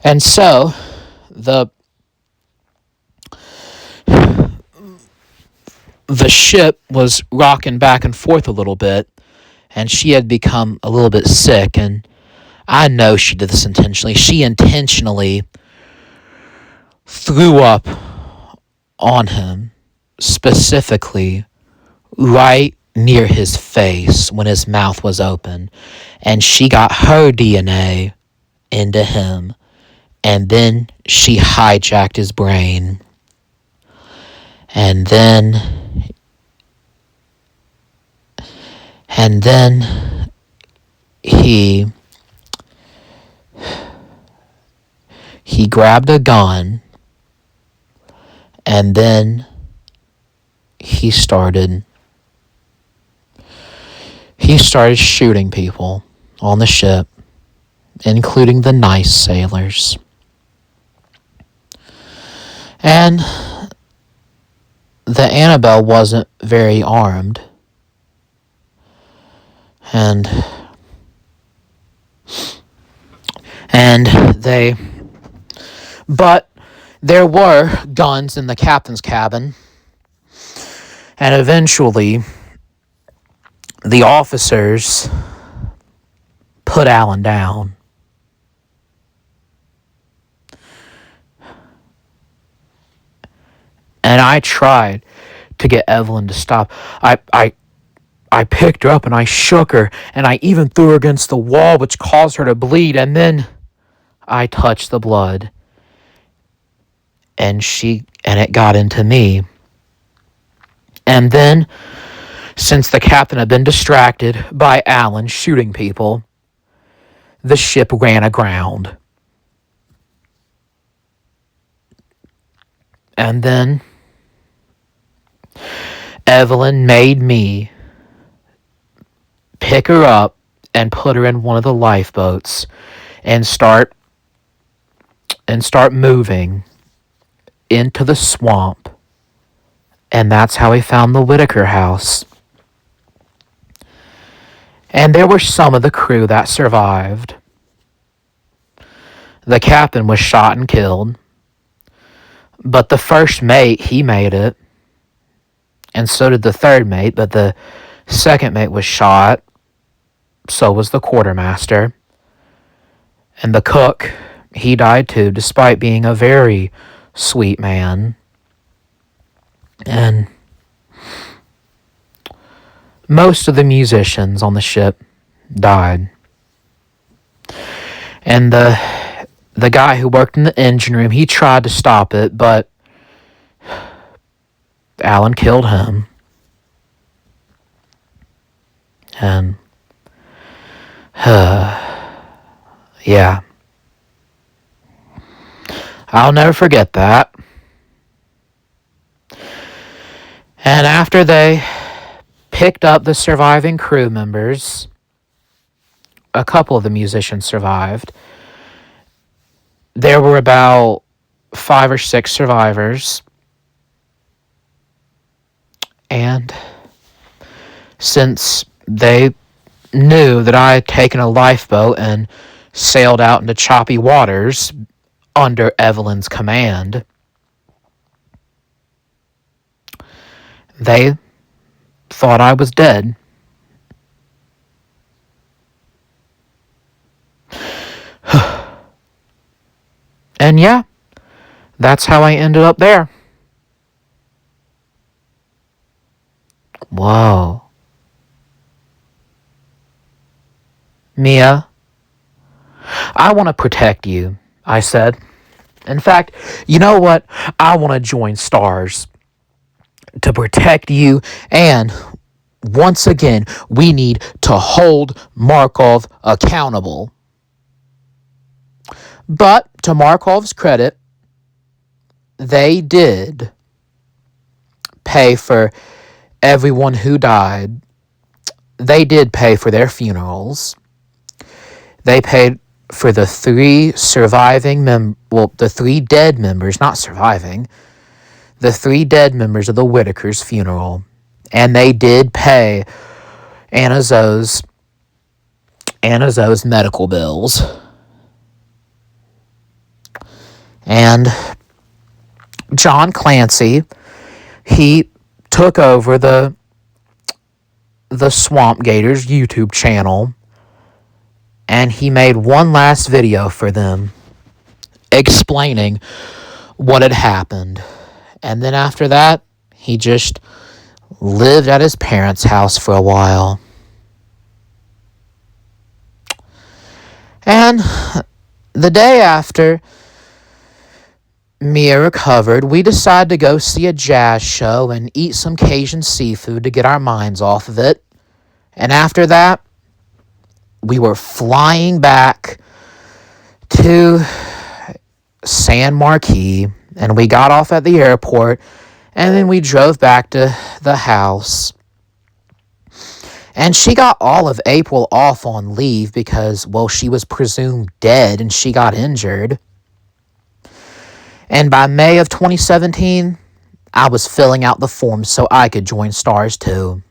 And so the the ship was rocking back and forth a little bit, and she had become a little bit sick. And I know she did this intentionally. She intentionally threw up on him, specifically right near his face when his mouth was open. And she got her DNA into him, and then she hijacked his brain. And then and then he he grabbed a gun, and then he started shooting people on the ship, including the nice sailors. And the Annabelle wasn't very armed. And they but there were guns in the captain's cabin. And eventually the officers put Alan down. And I tried to get Evelyn to stop. I picked her up and I shook her, and I even threw her against the wall, which caused her to bleed. And then I touched the blood, and it got into me. And then, since the captain had been distracted by Alan shooting people, the ship ran aground. And then Evelyn made me pick her up and put her in one of the lifeboats and start moving into the swamp. And that's how we found the Whitaker house. And there were some of the crew that survived. The captain was shot and killed, but the first mate, he made it, and so did the third mate, but the second mate was shot. So was the quartermaster. And the cook, he died too, despite being a very sweet man. And most of the musicians on the ship died. And the guy who worked in the engine room, he tried to stop it, but Alan killed him. And yeah. I'll never forget that. And after they picked up the surviving crew members, a couple of the musicians survived. There were about 5 or 6 survivors. And since they knew that I had taken a lifeboat and sailed out into choppy waters under Evelyn's command, they thought I was dead. And yeah, that's how I ended up there. Whoa. Mia, I want to protect you, I said. In fact, you know what? I want to join STARS to protect you, and once again, we need to hold Markov accountable. But to Markov's credit, they did pay for everyone who died. They did pay for their funerals. They paid for the 3 surviving the 3 dead members, not surviving, the 3 dead members of the Whitaker's funeral. And they did pay Anna Zoe's medical bills. And John Clancy, he took over the Swamp Gators YouTube channel, and he made one last video for them explaining what had happened. And then after that, he just lived at his parents' house for a while. And the day after Mia recovered, we decided to go see a jazz show and eat some Cajun seafood to get our minds off of it. And after that, we were flying back to San Marquis, and we got off at the airport, and then we drove back to the house. And she got all of April off on leave because, well, she was presumed dead and she got injured. And by May of 2017, I was filling out the forms so I could join STARS too.